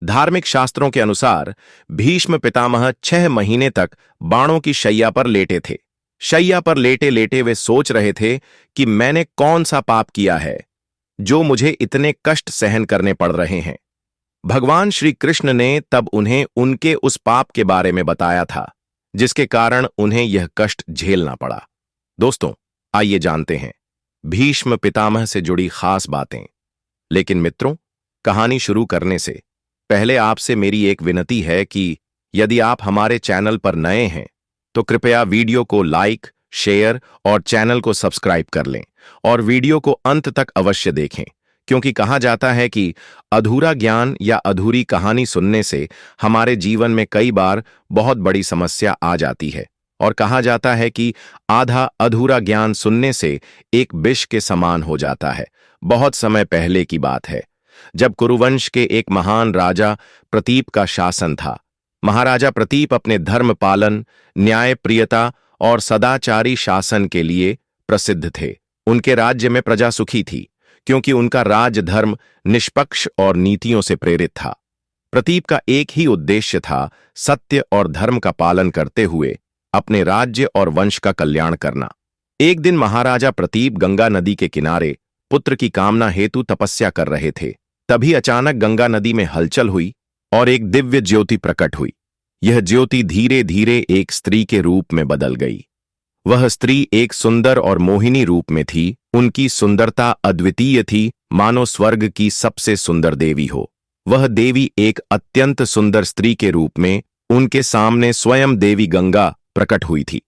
धार्मिक शास्त्रों के अनुसार भीष्म पितामह 6 महीने तक बाणों की शैया पर लेटे थे। शैया पर लेटे लेटे वे सोच रहे थे कि मैंने कौन सा पाप किया है जो मुझे इतने कष्ट सहन करने पड़ रहे हैं। भगवान श्री कृष्ण ने तब उन्हें उनके उस पाप के बारे में बताया था जिसके कारण उन्हें यह कष्ट झेलना पड़ा। दोस्तों, आइए जानते हैं भीष्म पितामह से जुड़ी खास बातें। लेकिन मित्रों, कहानी शुरू करने से पहले आपसे मेरी एक विनती है कि यदि आप हमारे चैनल पर नए हैं तो कृपया वीडियो को लाइक, शेयर और चैनल को सब्सक्राइब कर लें और वीडियो को अंत तक अवश्य देखें, क्योंकि कहा जाता है कि अधूरा ज्ञान या अधूरी कहानी सुनने से हमारे जीवन में कई बार बहुत बड़ी समस्या आ जाती है। और कहा जाता है कि आधा अधूरा ज्ञान सुनने से एक विष के समान हो जाता है। बहुत समय पहले की बात है, जब कुरुवंश के एक महान राजा प्रतीप का शासन था। महाराजा प्रतीप अपने धर्म पालन, न्यायप्रियता और सदाचारी शासन के लिए प्रसिद्ध थे। उनके राज्य में प्रजा सुखी थी क्योंकि उनका राजधर्म निष्पक्ष और नीतियों से प्रेरित था। प्रतीप का एक ही उद्देश्य था, सत्य और धर्म का पालन करते हुए अपने राज्य और वंश का कल्याण करना। एक दिन महाराजा प्रतीप गंगा नदी के किनारे पुत्र की कामना हेतु तपस्या कर रहे थे। तभी अचानक गंगा नदी में हलचल हुई और एक दिव्य ज्योति प्रकट हुई। यह ज्योति धीरे धीरे एक स्त्री के रूप में बदल गई। वह स्त्री एक सुंदर और मोहिनी रूप में थी। उनकी सुंदरता अद्वितीय थी, मानो स्वर्ग की सबसे सुंदर देवी हो। वह देवी एक अत्यंत सुंदर स्त्री के रूप में उनके सामने स्वयं देवी गंगा प्रकट हुई थी।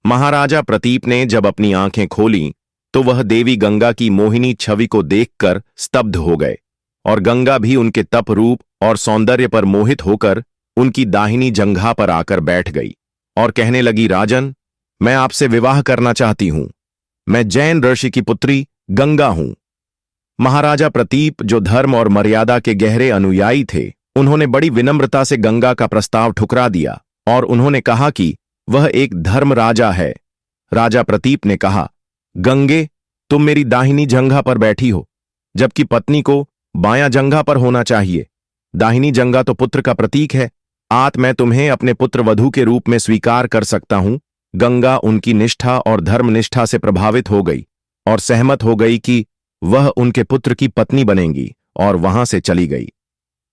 महाराजा प्रतीप ने जब अपनी आंखें खोलीं तो वह देवी गंगा की मोहिनी छवि को देखकर स्तब्ध हो गए और गंगा भी उनके तप रूप और सौंदर्य पर मोहित होकर उनकी दाहिनी जंघा पर आकर बैठ गई और कहने लगी, राजन, मैं आपसे विवाह करना चाहती हूं। मैं जैन ऋषि की पुत्री गंगा हूं। महाराजा प्रतीप, जो धर्म और मर्यादा के गहरे अनुयायी थे, उन्होंने बड़ी विनम्रता से गंगा का प्रस्ताव ठुकरा दिया और उन्होंने कहा कि वह एक धर्म राजा है। राजा प्रतीप ने कहा, गंगे, तुम मेरी दाहिनी जंघा पर बैठी हो, जबकि पत्नी को बायां जंघा पर होना चाहिए। दाहिनी जंघा तो पुत्र का प्रतीक है। मैं तुम्हें अपने पुत्र वधू के रूप में स्वीकार कर सकता हूं। गंगा उनकी निष्ठा और धर्मनिष्ठा से प्रभावित हो गई और सहमत हो गई कि वह उनके पुत्र की पत्नी बनेंगी और वहां से चली गई।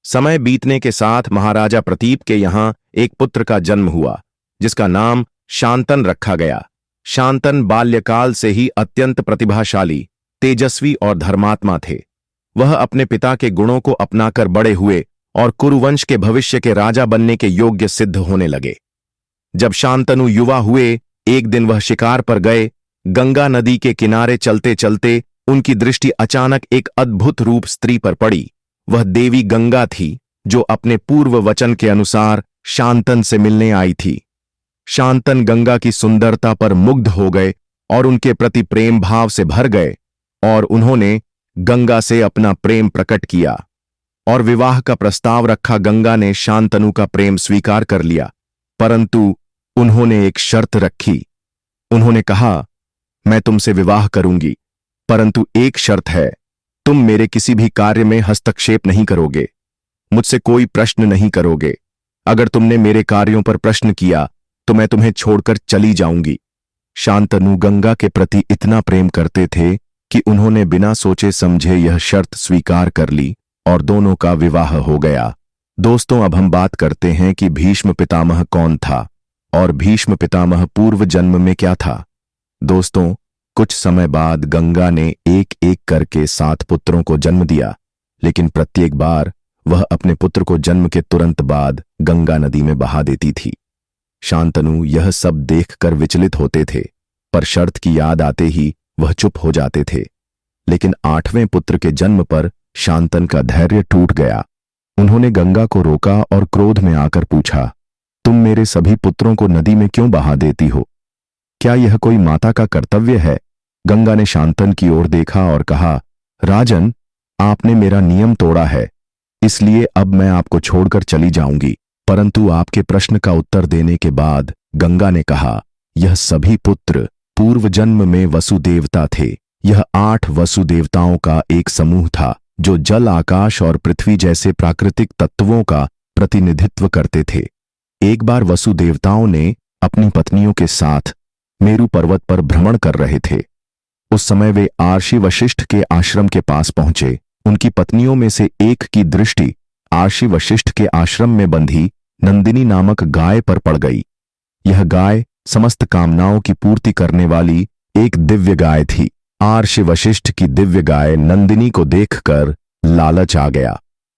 समय बीतने के साथ महाराजा प्रतीप के यहां एक पुत्र का जन्म हुआ जिसका नाम शांतन रखा गया। शांतन बाल्यकाल से ही अत्यंत प्रतिभाशाली, तेजस्वी और धर्मात्मा थे। वह अपने पिता के गुणों को अपनाकर बड़े हुए और कुरुवंश के भविष्य के राजा बनने के योग्य सिद्ध होने लगे। जब शांतनु युवा हुए, एक दिन वह शिकार पर गए। गंगा नदी के किनारे चलते चलते उनकी दृष्टि अचानक एक अद्भुत रूप स्त्री पर पड़ी। वह देवी गंगा थी जो अपने पूर्व वचन के अनुसार शांतन से मिलने आई थी। शांतन गंगा की सुंदरता पर मुग्ध हो गए और उनके प्रति प्रेम भाव से भर गए और उन्होंने गंगा से अपना प्रेम प्रकट किया और विवाह का प्रस्ताव रखा। गंगा ने शांतनु का प्रेम स्वीकार कर लिया, परंतु उन्होंने एक शर्त रखी। उन्होंने कहा, मैं तुमसे विवाह करूंगी, परंतु एक शर्त है, तुम मेरे किसी भी कार्य में हस्तक्षेप नहीं करोगे, मुझसे कोई प्रश्न नहीं करोगे। अगर तुमने मेरे कार्यों पर प्रश्न किया तो मैं तुम्हें छोड़कर चली जाऊंगी। शांतनु गंगा के प्रति इतना प्रेम करते थे कि उन्होंने बिना सोचे समझे यह शर्त स्वीकार कर ली और दोनों का विवाह हो गया। दोस्तों, अब हम बात करते हैं कि भीष्म पितामह कौन था और भीष्म पितामह पूर्व जन्म में क्या था। दोस्तों, कुछ समय बाद गंगा ने एक एक करके 7 पुत्रों को जन्म दिया, लेकिन प्रत्येक बार वह अपने पुत्र को जन्म के तुरंत बाद गंगा नदी में बहा देती थी। शांतनु यह सब देखकर विचलित होते थे, पर शर्त की याद आते ही वह चुप हो जाते थे। लेकिन 8वें पुत्र के जन्म पर शांतन का धैर्य टूट गया। उन्होंने गंगा को रोका और क्रोध में आकर पूछा, तुम मेरे सभी पुत्रों को नदी में क्यों बहा देती हो? क्या यह कोई माता का कर्तव्य है? गंगा ने शांतन की ओर देखा और कहा, राजन, आपने मेरा नियम तोड़ा है, इसलिए अब मैं आपको छोड़कर चली जाऊंगी। परंतु आपके प्रश्न का उत्तर देने के बाद गंगा ने कहा, यह सभी पुत्र पूर्व जन्म में वसुदेवता थे। यह 8 वसुदेवताओं का एक समूह था जो जल, आकाश और पृथ्वी जैसे प्राकृतिक तत्वों का प्रतिनिधित्व करते थे। एक बार वसु देवताओं ने अपनी पत्नियों के साथ मेरु पर्वत पर भ्रमण कर रहे थे। उस समय वे आर्षि वशिष्ठ के आश्रम के पास पहुंचे। उनकी पत्नियों में से एक की दृष्टि आर्षि वशिष्ठ के आश्रम में बंधी नंदिनी नामक गाय पर पड़ गई। यह गाय समस्त कामनाओं की पूर्ति करने वाली एक दिव्य गाय थी। आर्षि वशिष्ठ की दिव्य गाय नंदिनी को देखकर लालच आ गया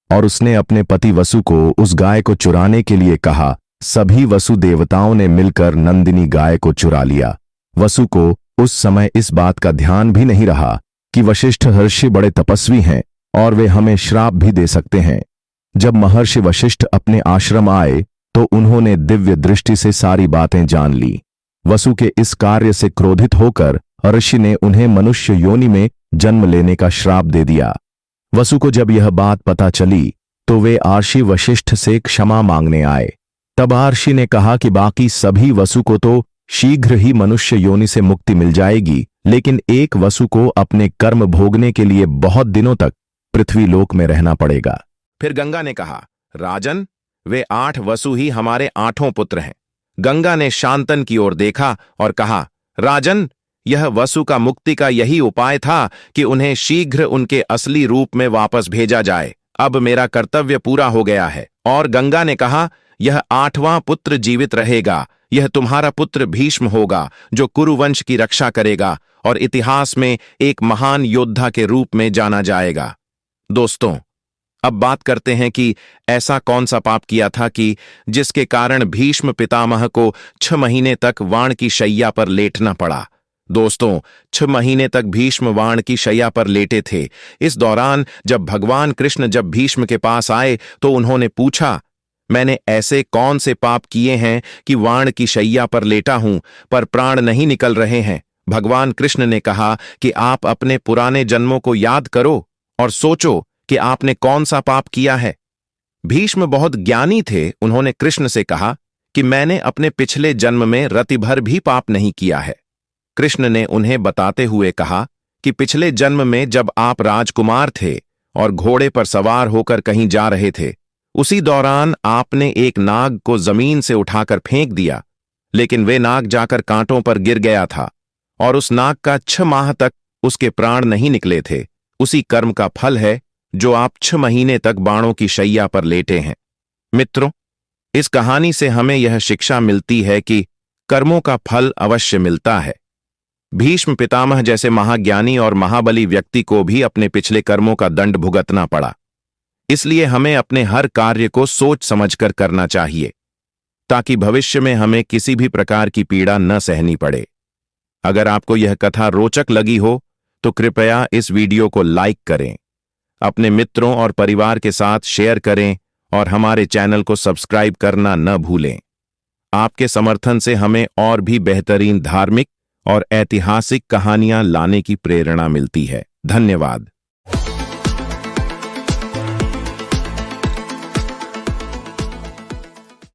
और उसने अपने पति वसु को उस गाय को चुराने के लिए कहा। सभी वसु देवताओं ने मिलकर नंदिनी गाय को चुरा लिया। वसु को उस समय इस बात का ध्यान भी नहीं रहा कि वशिष्ठ ऋषि बड़े तपस्वी हैं और वे हमें श्राप भी दे सकते हैं। जब महर्षि वशिष्ठ अपने आश्रम आए तो उन्होंने दिव्य दृष्टि से सारी बातें जान ली। वसु के इस कार्य से क्रोधित होकर ऋषि ने उन्हें मनुष्य योनि में जन्म लेने का श्राप दे दिया। वसु को जब यह बात पता चली तो वे आर्षि वशिष्ठ से क्षमा मांगने आए। तब आर्षि ने कहा कि बाकी सभी वसु को तो शीघ्र ही मनुष्य योनि से मुक्ति मिल जाएगी, लेकिन एक वसु को अपने कर्म भोगने के लिए बहुत दिनों तक पृथ्वी लोक में रहना पड़ेगा। फिर गंगा ने कहा, राजन, वे 8 वसु ही हमारे 8 पुत्र हैं। गंगा ने शांतन की ओर देखा और कहा, राजन, यह वसु का मुक्ति का यही उपाय था कि उन्हें शीघ्र उनके असली रूप में वापस भेजा जाए। अब मेरा कर्तव्य पूरा हो गया है। और गंगा ने कहा, यह 8वां पुत्र जीवित रहेगा। यह तुम्हारा पुत्र भीष्म होगा, जो कुरुवंश की रक्षा करेगा और इतिहास में एक महान योद्धा के रूप में जाना जाएगा। दोस्तों, अब बात करते हैं कि ऐसा कौन सा पाप किया था कि जिसके कारण भीष्म पितामह को 6 महीने तक वाण की शैया पर लेटना पड़ा। दोस्तों, 6 महीने तक भीष्म वाण की शैया पर लेटे थे। इस दौरान जब भगवान कृष्ण जब भीष्म के पास आए तो उन्होंने पूछा, मैंने ऐसे कौन से पाप किए हैं कि वाण की शैया पर लेटा हूं पर प्राण नहीं निकल रहे हैं। भगवान कृष्ण ने कहा कि आप अपने पुराने जन्मों को याद करो और सोचो कि आपने कौन सा पाप किया है। भीष्म बहुत ज्ञानी थे। उन्होंने कृष्ण से कहा कि मैंने अपने पिछले जन्म में रति भर भी पाप नहीं किया है। कृष्ण ने उन्हें बताते हुए कहा कि पिछले जन्म में जब आप राजकुमार थे और घोड़े पर सवार होकर कहीं जा रहे थे, उसी दौरान आपने एक नाग को जमीन से उठाकर फेंक दिया, लेकिन वे नाग जाकर कांटों पर गिर गया था और उस नाग का 6 माह तक उसके प्राण नहीं निकले थे। उसी कर्म का फल है जो आप 6 महीने तक बाणों की शैया पर लेटे हैं। मित्रों, इस कहानी से हमें यह शिक्षा मिलती है कि कर्मों का फल अवश्य मिलता है। भीष्म पितामह जैसे महाज्ञानी और महाबली व्यक्ति को भी अपने पिछले कर्मों का दंड भुगतना पड़ा। इसलिए हमें अपने हर कार्य को सोच समझकर करना चाहिए ताकि भविष्य में हमें किसी भी प्रकार की पीड़ा न सहनी पड़े। अगर आपको यह कथा रोचक लगी हो तो कृपया इस वीडियो को लाइक करें, अपने मित्रों और परिवार के साथ शेयर करें और हमारे चैनल को सब्सक्राइब करना न भूलें। आपके समर्थन से हमें और भी बेहतरीन धार्मिक और ऐतिहासिक कहानियां लाने की प्रेरणा मिलती है। धन्यवाद।